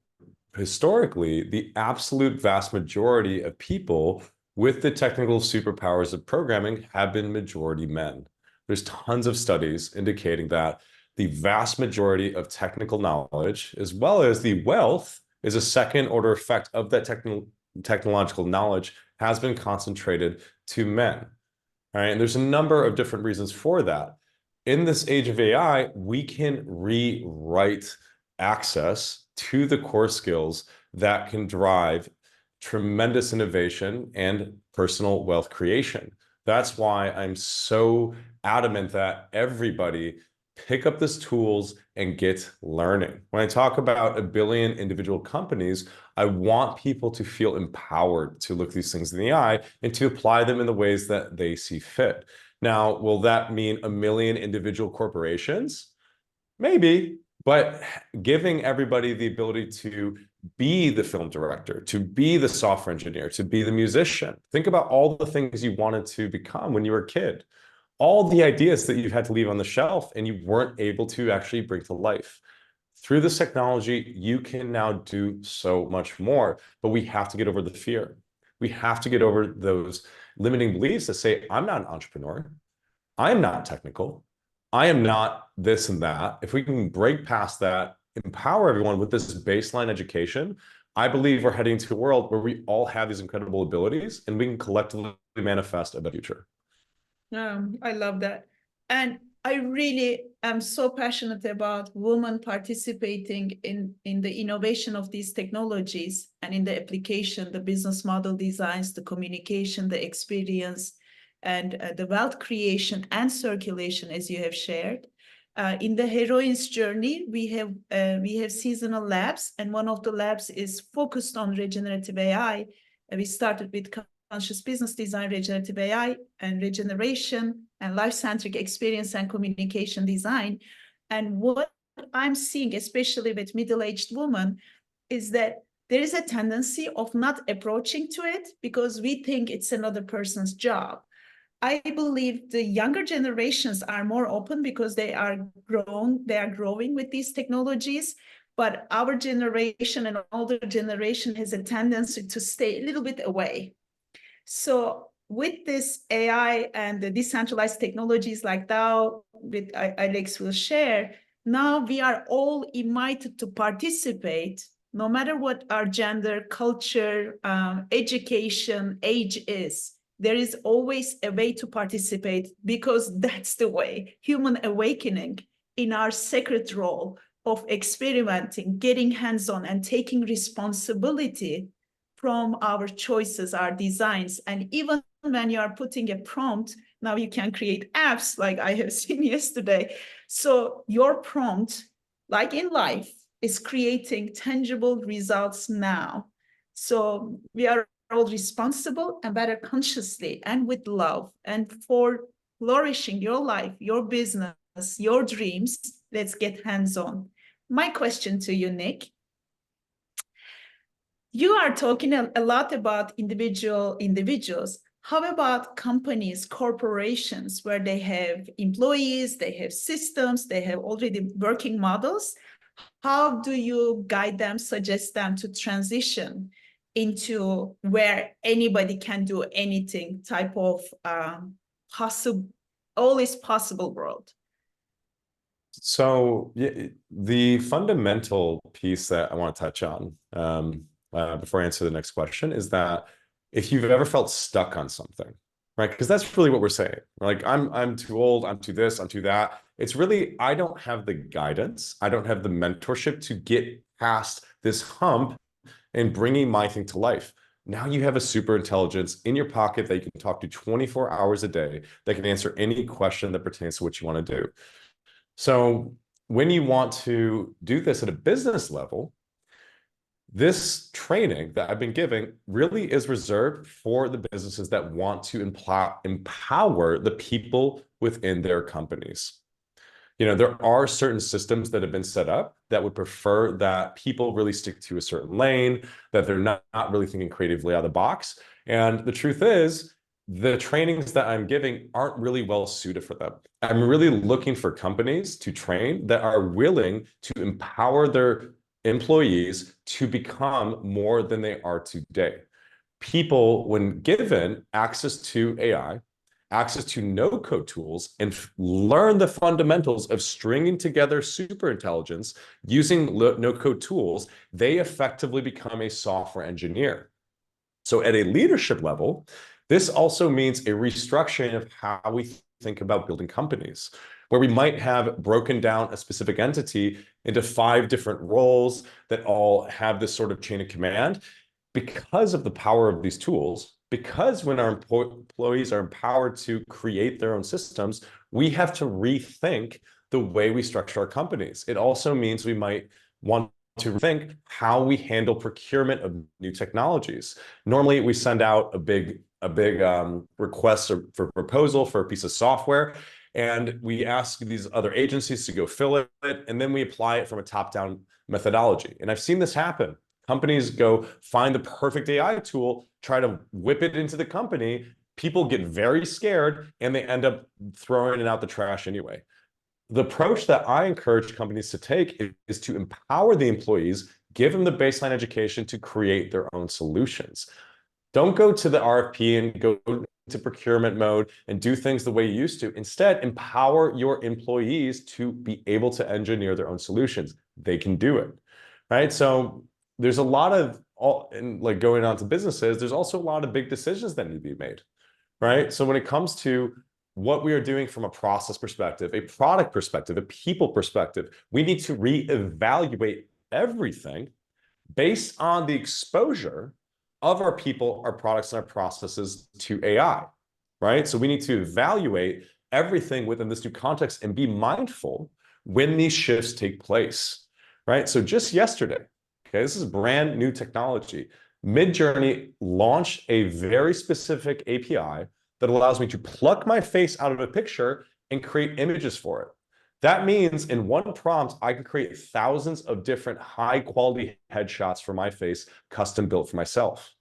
historically, the absolute vast majority of people with the technical superpowers of programming have been majority men. There's tons of studies indicating that the vast majority of technical knowledge, as well as the wealth, is a second order effect of that technological knowledge has been concentrated to men. All right, and there's a number of different reasons for that. In this age of AI, we can rewrite access to the core skills that can drive tremendous innovation and personal wealth creation. That's why I'm so adamant that everybody pick up these tools and get learning. When I talk about 1 billion individual companies, I want people to feel empowered to look these things in the eye and to apply them in the ways that they see fit. Now, will that mean 1 million individual corporations? Maybe, but giving everybody the ability to be the film director, to be the software engineer, to be the musician. Think about all the things you wanted to become when you were a kid. All the ideas that you've had to leave on the shelf and you weren't able to actually bring to life. Through this technology, you can now do so much more, but we have to get over the fear. We have to get over those limiting beliefs that say, I'm not an entrepreneur. I'm not technical. I am not this and that. If we can break past that, empower everyone with this baseline education, I believe we're heading to a world where we all have these incredible abilities and we can collectively manifest a better future. I love that. And I really am so passionate about women participating in the innovation of these technologies and in the application, the business model designs, the communication, the experience, and the wealth creation and circulation, as you have shared. In the heroine's journey, we have seasonal labs, and one of the labs is focused on regenerative AI. We started with conscious business design, regenerative AI, and regeneration, and life-centric experience and communication design. And what I'm seeing, especially with middle-aged women, is that there is a tendency of not approaching to it because we think it's another person's job. I believe the younger generations are more open because they are growing with these technologies. But our generation and older generation has a tendency to stay a little bit away. So with this AI and the decentralized technologies like DAO, with Alex will share, now we are all invited to participate, no matter what our gender, culture, education, age is. There is always a way to participate because that's the way, human awakening in our sacred role of experimenting, getting hands-on and taking responsibility from our choices, our designs. And even when you are putting a prompt, now you can create apps like I have seen yesterday. So your prompt, like in life, is creating tangible results now. So we are all responsible and better consciously and with love. And for flourishing your life, your business, your dreams, let's get hands-on. My question to you, Nick. You are talking a lot about individuals. How about companies, corporations, where they have employees, they have systems, they have already working models? How do you guide them, suggest them to transition into where anybody can do anything type of all is possible world? So the fundamental piece that I want to touch on before I answer the next question is that if you've ever felt stuck on something, right? Because that's really what we're saying. Like, I'm too old, I'm too this, I'm too that. It's really, I don't have the guidance, I don't have the mentorship to get past this hump and bringing my thing to life. Now you have a super intelligence in your pocket that you can talk to 24 hours a day that can answer any question that pertains to what you want to do. So when you want to do this at a business level, this training that I've been giving really is reserved for the businesses that want to empower the people within their companies. You know, there are certain systems that have been set up that would prefer that people really stick to a certain lane, that they're not really thinking creatively out of the box. And the truth is, the trainings that I'm giving aren't really well suited for them. I'm really looking for companies to train that are willing to empower their employees to become more than they are today. People, when given access to AI, access to no-code tools, and learn the fundamentals of stringing together superintelligence using no-code tools, they effectively become a software engineer. So at a leadership level, this also means a restructuring of how we think about building companies, where we might have broken down a specific entity into 5 different roles that all have this sort of chain of command. Because of the power of these tools, because when our employees are empowered to create their own systems, we have to rethink the way we structure our companies. It also means we might want to think how we handle procurement of new technologies. Normally, we send out a big request for proposal for a piece of software, and we ask these other agencies to go fill it, and then we apply it from a top-down methodology. And I've seen this happen. Companies go find the perfect AI tool, try to whip it into the company. People get very scared, and they end up throwing it out the trash anyway. The approach that I encourage companies to take is to empower the employees, give them the baseline education to create their own solutions. Don't go to the RFP and go to procurement mode and do things the way you used to. Instead, empower your employees to be able to engineer their own solutions. They can do it, right? So there's a lot of, and like going on to businesses, there's also a lot of big decisions that need to be made, right? So when it comes to what we are doing from a process perspective, a product perspective, a people perspective, we need to reevaluate everything based on the exposure of our people, our products, and our processes to AI, right? So we need to evaluate everything within this new context and be mindful when these shifts take place, right? So just yesterday, okay, this is brand new technology. Midjourney launched a very specific API that allows me to pluck my face out of a picture and create images for it. That means in one prompt, I can create thousands of different high quality headshots for my face, custom built for myself.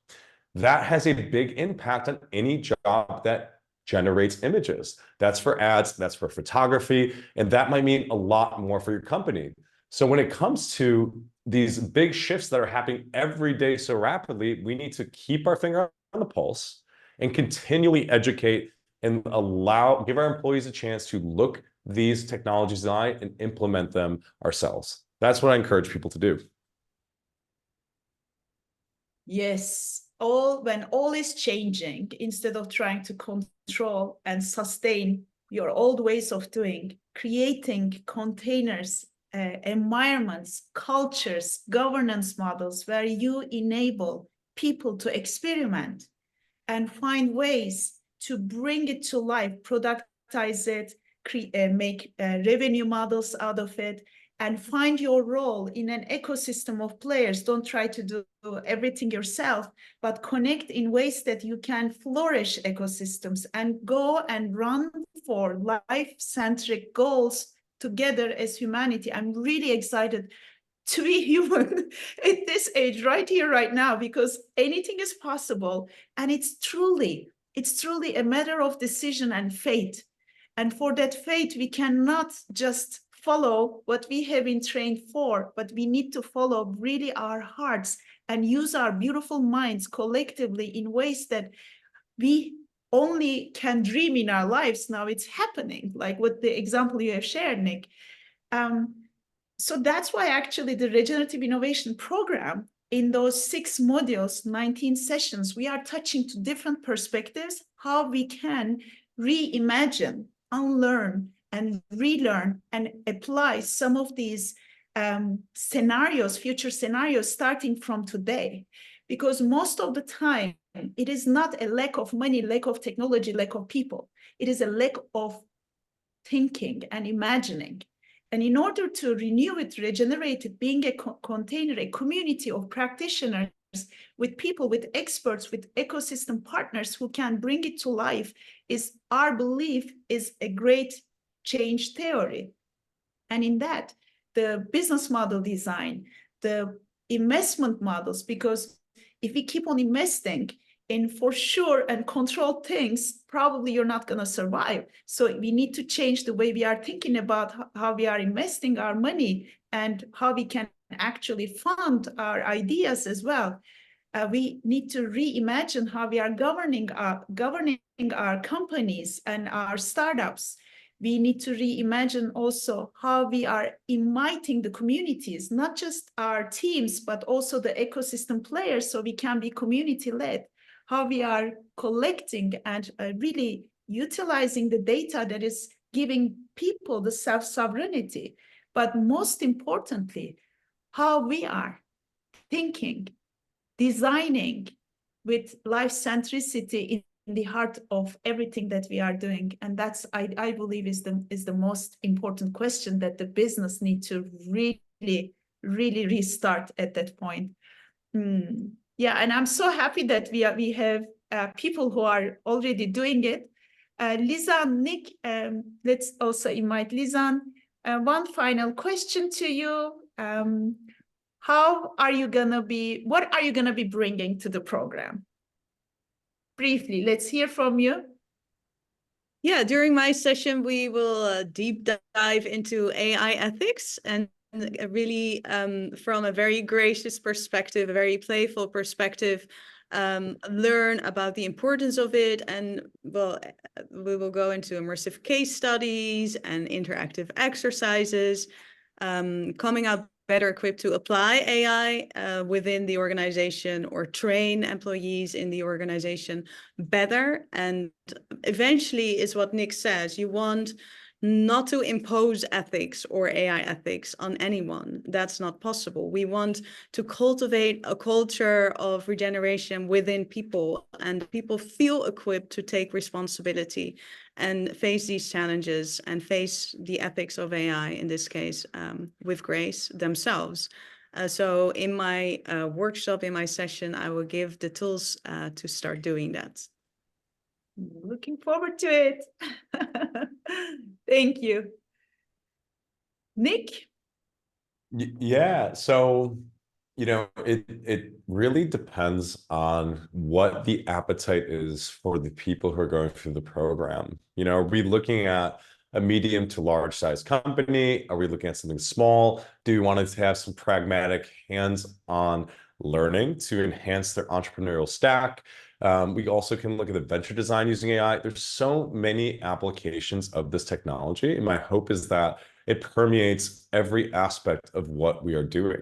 That has a big impact on any job that generates images. That's for ads, that's for photography, and that might mean a lot more for your company. So when it comes to these big shifts that are happening every day so rapidly, we need to keep our finger on the pulse and continually educate and give our employees a chance to look these technologies in the eye and implement them ourselves. That's what I encourage people to do. Yes, when all is changing, instead of trying to control and sustain your old ways of doing, creating containers, environments, cultures, governance models where you enable people to experiment and find ways to bring it to life, productize it, make revenue models out of it, and find your role in an ecosystem of players. Don't try to do everything yourself, but connect in ways that you can flourish ecosystems and go and run for life-centric goals together as humanity. I'm really excited to be human at this age, right here, right now, because anything is possible. And it's truly a matter of decision and fate. And for that fate, we cannot just follow what we have been trained for, but we need to follow really our hearts and use our beautiful minds collectively in ways that we only can dream in our lives. Now it's happening, like with the example you have shared, Nick. So that's why actually the Regenerative Innovation Program, in those 6 modules, 19 sessions, we are touching to different perspectives, how we can reimagine, unlearn, and relearn, and apply some of these scenarios, future scenarios, starting from today. because most of the time, it is not a lack of money, lack of technology, lack of people. It is a lack of thinking and imagining. And in order to renew it, regenerate it, being a container, a community of practitioners with people, with experts, with ecosystem partners who can bring it to life, is our belief is a great change theory. And in that, the business model design, the investment models, because if we keep on investing in for sure and control things, probably you're not going to survive. So we need to change the way we are thinking about how we are investing our money and how we can actually fund our ideas as well. We need to reimagine how we are governing our companies and our startups. We need to reimagine also how we are inviting the communities, not just our teams, but also the ecosystem players, so we can be community-led. How we are collecting and really utilizing the data that is giving people the self-sovereignty. But most importantly, how we are thinking, designing with life centricity in the heart of everything that we are doing. And that's, I believe, is the most important question that the business needs to really restart at that point. Yeah, and I'm so happy that we have people who are already doing it. Lisanne, Nick, let's also invite Lisanne. One final question to you. What are you gonna be bringing to the program? Briefly, let's hear from you. Yeah, during my session, we will deep dive into AI ethics and really from a very gracious perspective, a very playful perspective, learn about the importance of it. And well, we will go into immersive case studies and interactive exercises, coming out better equipped to apply AI within the organization or train employees in the organization better. And eventually is what Nick says, you want not to impose ethics or AI ethics on anyone. That's not possible. We want to cultivate a culture of regeneration within people, and people feel equipped to take responsibility and face these challenges and face the ethics of AI, in this case, with grace themselves. So in my workshop, in my session, I will give the tools to start doing that. Looking forward to it. Thank you. Nick? Yeah, so it really depends on what the appetite is for the people who are going through the program. Are we looking at a medium to large size company? Are we looking at something small? Do we want to have some pragmatic hands-on learning to enhance their entrepreneurial stack? We also can look at the venture design using AI. There's so many applications of this technology, and my hope is that it permeates every aspect of what we are doing.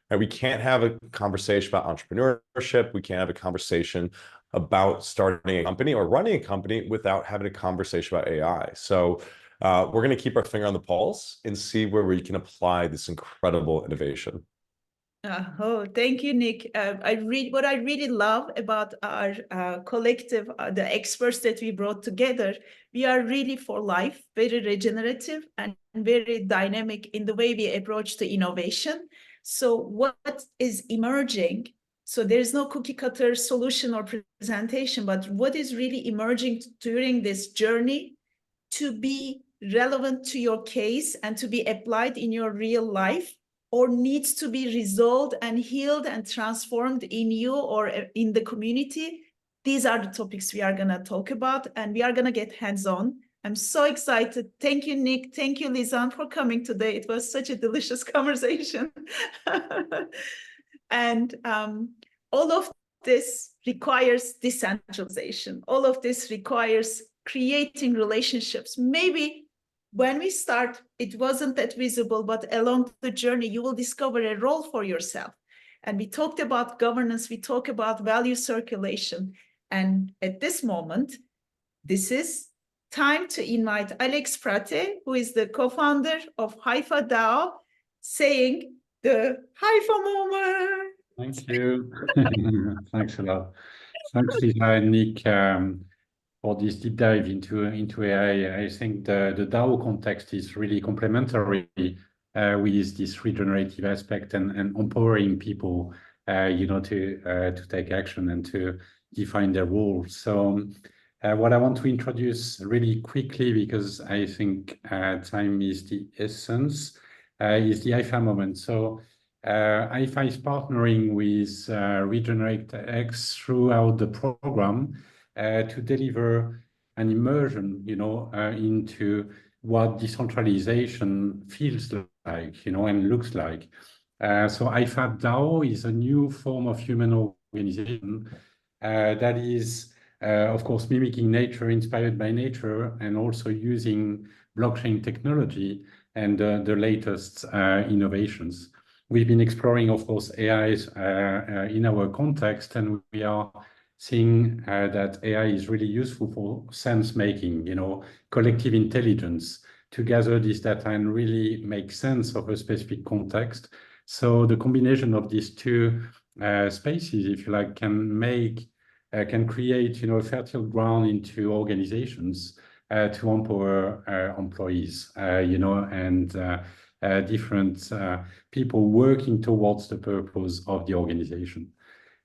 And we can't have a conversation about entrepreneurship. We can't have a conversation about starting a company or running a company without having a conversation about AI. So we're going to keep our finger on the pulse and see where we can apply this incredible innovation. Oh, thank you, Nick. What I really love about our collective, the experts that we brought together, we are really for life, very regenerative and very dynamic in the way we approach the innovation. So what is emerging? So there is no cookie cutter solution or presentation, but what is really emerging during this journey to be relevant to your case and to be applied in your real life, or needs to be resolved and healed and transformed in you or in the community. These are the topics we are going to talk about, and we are going to get hands-on. I'm so excited. Thank you, Nick. Thank you, Lisanne, for coming today. It was such a delicious conversation. And all of this requires decentralization. All of this requires creating relationships. Maybe when we start, it wasn't that visible, but along the journey, you will discover a role for yourself. And we talked about governance, we talked about value circulation. And at this moment, this is time to invite Alex Prate, who is the co-founder of Haifa DAO, saying the Haifa moment. Thank you. Thanks a lot. Thanks, Lisa and Nick, for this deep dive into AI. I think the DAO context is really complementary with this regenerative aspect and empowering people, to take action and to define their roles. So, what I want to introduce really quickly, because I think time is the essence, is the IFA moment. So. IFA is partnering with RegenerateX throughout the program to deliver an immersion, into what decentralization feels like, and looks like. So IFA DAO is a new form of human organization that is, of course, mimicking nature, inspired by nature, and also using blockchain technology and the latest innovations. We've been exploring, of course, AIs in our context, and we are seeing that AI is really useful for sense making, collective intelligence, to gather this data and really make sense of a specific context. So the combination of these two spaces, if you like, can create, a fertile ground into organizations to empower employees, and different people working towards the purpose of the organization.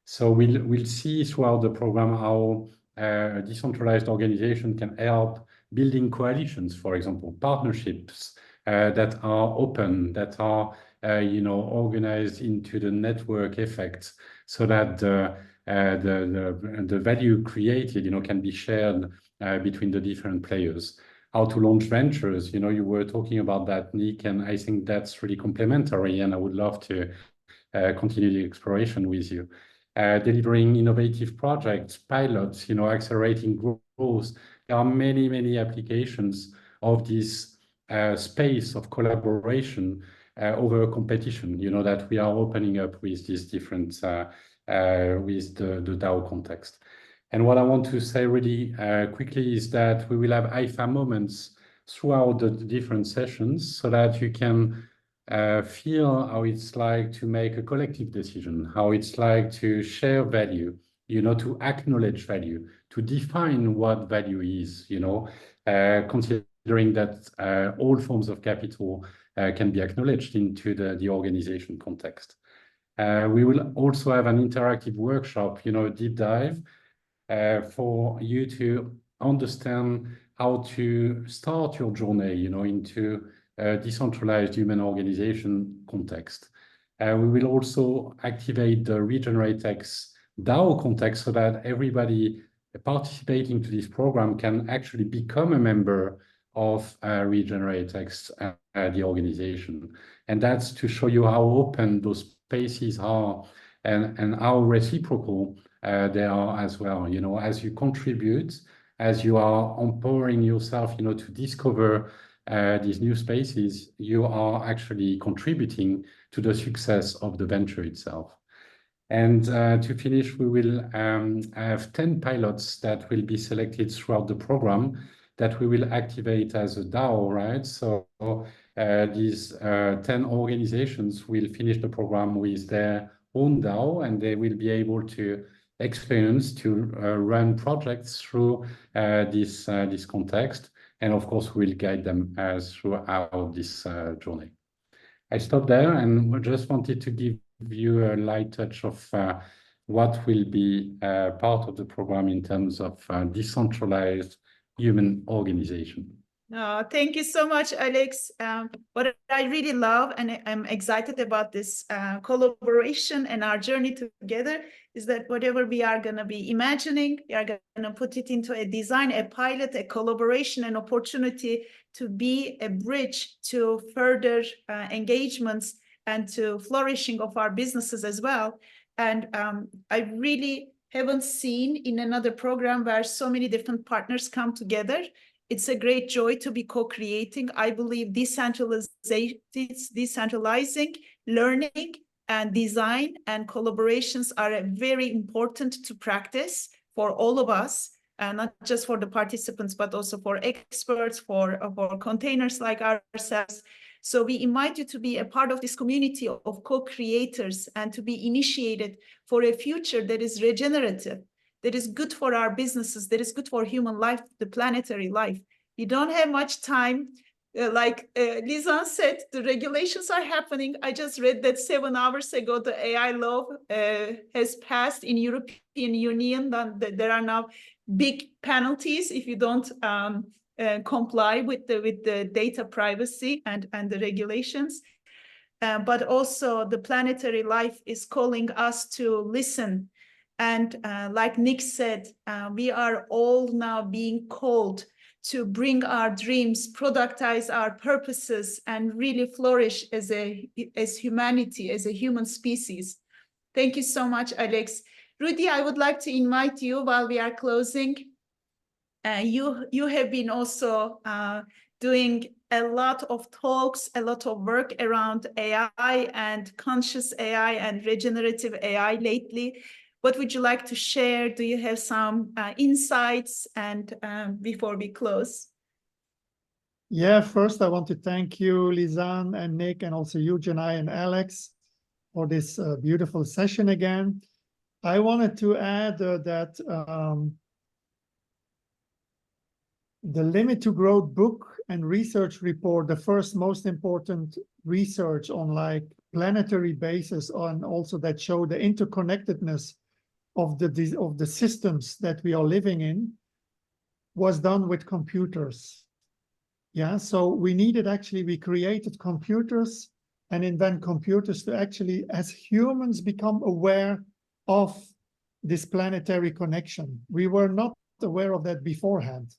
So we'll see throughout the program how a decentralized organization can help building coalitions, for example, partnerships that are open, that are organized into the network effects, so that the value created, can be shared between the different players. How to launch ventures, you were talking about that, Nick, and I think that's really complementary, and I would love to continue the exploration with you. Delivering innovative projects, pilots, accelerating growth. There are many, many applications of this space of collaboration over competition, that we are opening up with these different, with the DAO context. And what I want to say really quickly is that we will have IFA moments throughout the different sessions, so that you can feel how it's like to make a collective decision, how it's like to share value, to acknowledge value, to define what value is, considering that all forms of capital can be acknowledged into the organization context. We will also have an interactive workshop, deep dive, for you to understand how to start your journey, into a decentralized human organization context. We will also activate the RegenerateX DAO context, so that everybody participating to this program can actually become a member of RegenerateX, the organization. And that's to show you how open those spaces are, and how reciprocal they are as well. As you contribute, as you are empowering yourself, to discover these new spaces, you are actually contributing to the success of the venture itself. And to finish, we will have 10 pilots that will be selected throughout the program that we will activate as a DAO, right? So these 10 organizations will finish the program with their own DAO, and they will be able to experience to run projects through this context. And of course, we'll guide them throughout this journey. I stop there and just wanted to give you a light touch of what will be part of the program in terms of decentralized human organization. Thank you so much, Alex. What I really love, and I'm excited about this collaboration and our journey together, is that whatever we are going to be imagining, we are going to put it into a design, a pilot, a collaboration, an opportunity to be a bridge to further engagements and to flourishing of our businesses as well. And I really haven't seen in another program where so many different partners come together. It's a great joy to be co-creating. I believe decentralizing learning and design and collaborations are very important to practice for all of us, and not just for the participants, but also for experts, for containers like ourselves. So we invite you to be a part of this community of co-creators and to be initiated for a future that is regenerative, that is good for our businesses, that is good for human life, the planetary life. You don't have much time. Like Lisanne said, the regulations are happening. I just read that 7 hours ago, the AI law has passed in European Union. There are now big penalties if you don't comply with the data privacy and the regulations. But also the planetary life is calling us to listen. And like Nick said, we are all now being called to bring our dreams, productize our purposes, and really flourish as humanity, as a human species. Thank you so much, Alex. Rudy, I would like to invite you while we are closing. You have been also doing a lot of talks, a lot of work around AI and conscious AI and regenerative AI lately. What would you like to share? Do you have some insights? And before we close. Yeah, first I want to thank you, Lisanne and Nick, and also you, Canay and Alex, for this beautiful session again. I wanted to add that the Limit to Growth book and research report, the first most important research on like planetary basis, on also that show the interconnectedness of the systems that we are living in, was done with computers. Yeah, so we created computers and invent computers to actually, as humans, become aware of this planetary connection. We were not aware of that beforehand.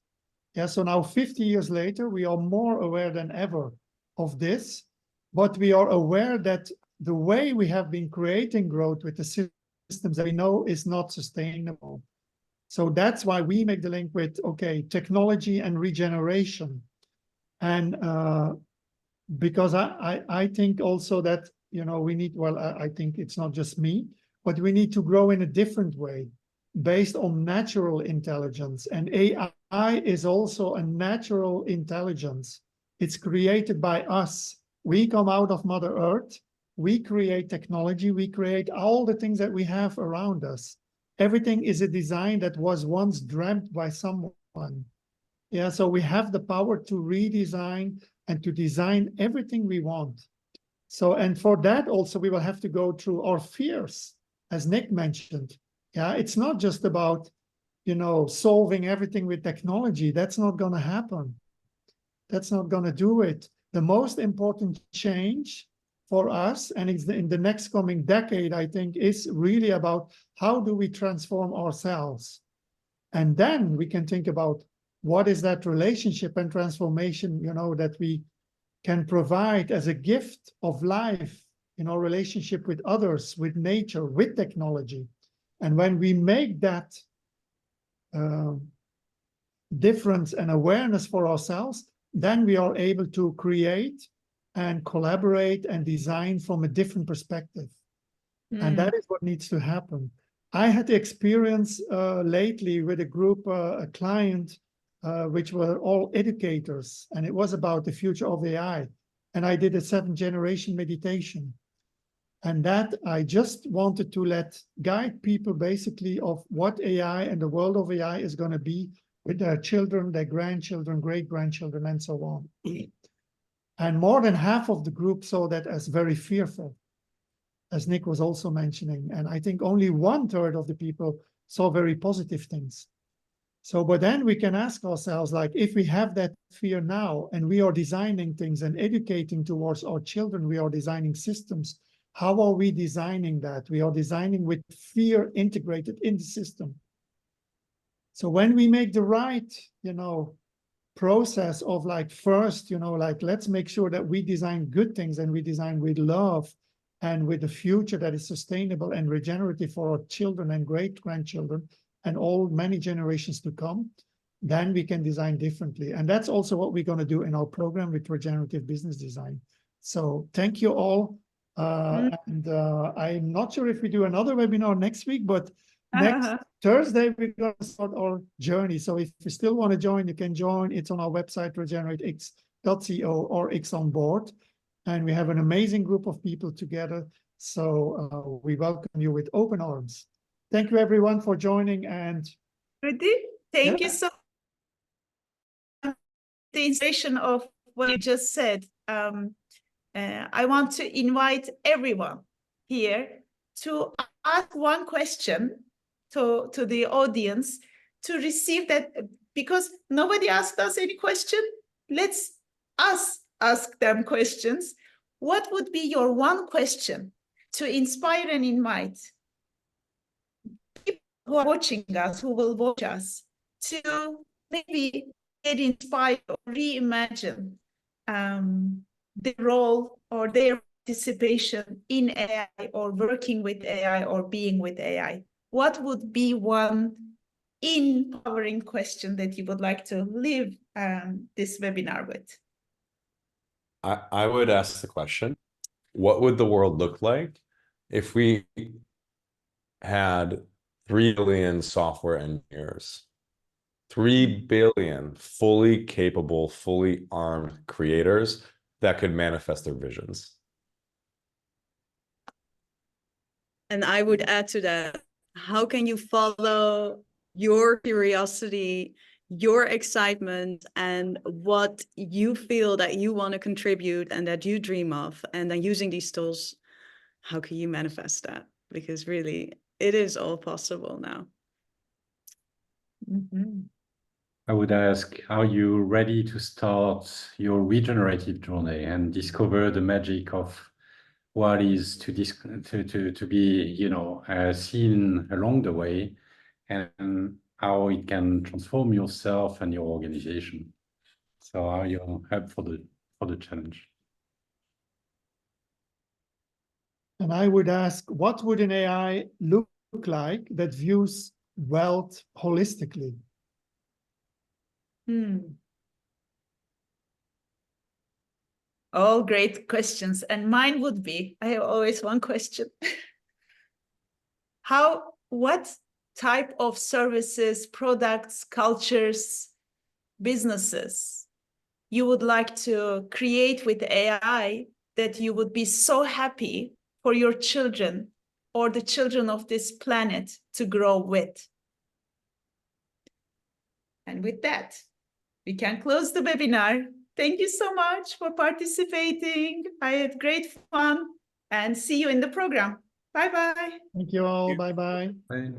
Yeah, so now 50 years later, we are more aware than ever of this, but we are aware that the way we have been creating growth with the systems that we know is not sustainable. So that's why we make the link with, okay, technology and regeneration. And because I think also that, you know, we need, well, I think it's not just me, but we need to grow in a different way based on natural intelligence. And AI is also a natural intelligence. It's created by us. We come out of Mother Earth. We create technology. We create all the things that we have around us. Everything is a design that was once dreamt by someone. Yeah, so we have the power to redesign and to design everything we want. So, and for that also, we will have to go through our fears, as Nick mentioned. Yeah, it's not just about, you know, solving everything with technology. That's not going to happen. That's not going to do it. The most important change for us, and it's in the next coming decade, I think, is really about how do we transform ourselves? And then we can think about what is that relationship and transformation, you know, that we can provide as a gift of life in our relationship with others, with nature, with technology. And when we make that difference and awareness for ourselves, then we are able to create and collaborate and design from a different perspective. And that is what needs to happen. I had the experience lately with a group, a client, which were all educators, and it was about the future of AI. And I did a 7th-generation meditation. And that I just wanted to guide people basically of what AI and the world of AI is going to be with their children, their grandchildren, great-grandchildren, and so on. And more than half of the group saw that as very fearful, as Nick was also mentioning. And I think only 1/3 of the people saw very positive things. So, but then we can ask ourselves, like, if we have that fear now and we are designing things and educating towards our children, we are designing systems. How are we designing that? We are designing with fear integrated in the system. So when we make the right, you know, process of like, first, you know, like, let's make sure that we design good things and we design with love and with a future that is sustainable and regenerative for our children and great-grandchildren and all many generations to come, then we can design differently. And that's also what we're going to do in our program with Regenerative Business Design. So thank you all. And I'm not sure if we do another webinar next week, but next Thursday, we're going to start our journey. So if you still want to join, you can join. It's on our website, RegenerateX.co or X on board. and we have an amazing group of people together. So we welcome you with open arms. Thank you, everyone, for joining. And Rudy, thank Yeah. you so much. The inspiration of what you just said. I want to invite everyone here to ask one question to the audience to receive that, because nobody asked us any question. Let's ask them questions. What would be your one question to inspire and invite people who are watching us, who will watch us, to maybe get inspired or reimagine the role or their participation in AI, or working with AI, or being with AI? What would be one empowering question that you would like to leave this webinar with? I would ask the question, what would the world look like if we had 3 billion software engineers, 3 billion fully capable, fully armed creators that could manifest their visions? And I would add to that, how can you follow your curiosity, your excitement, and what you feel that you want to contribute and that you dream of? And then using these tools, how can you manifest that? Because really, it is all possible now. Mm-hmm. I would ask, are you ready to start your regenerative journey and discover the magic of what is to be, seen along the way, and how it can transform yourself and your organization? So are you up for the challenge? And I would ask, what would an AI look like that views wealth holistically? All great questions. And mine would be, I have always one question. What type of services, products, cultures, businesses you would like to create with AI that you would be so happy for your children or the children of this planet to grow with? And with that, we can close the webinar. Thank you so much for participating. I had great fun, and see you in the program. Bye-bye. Thank you all. Bye-bye. Bye.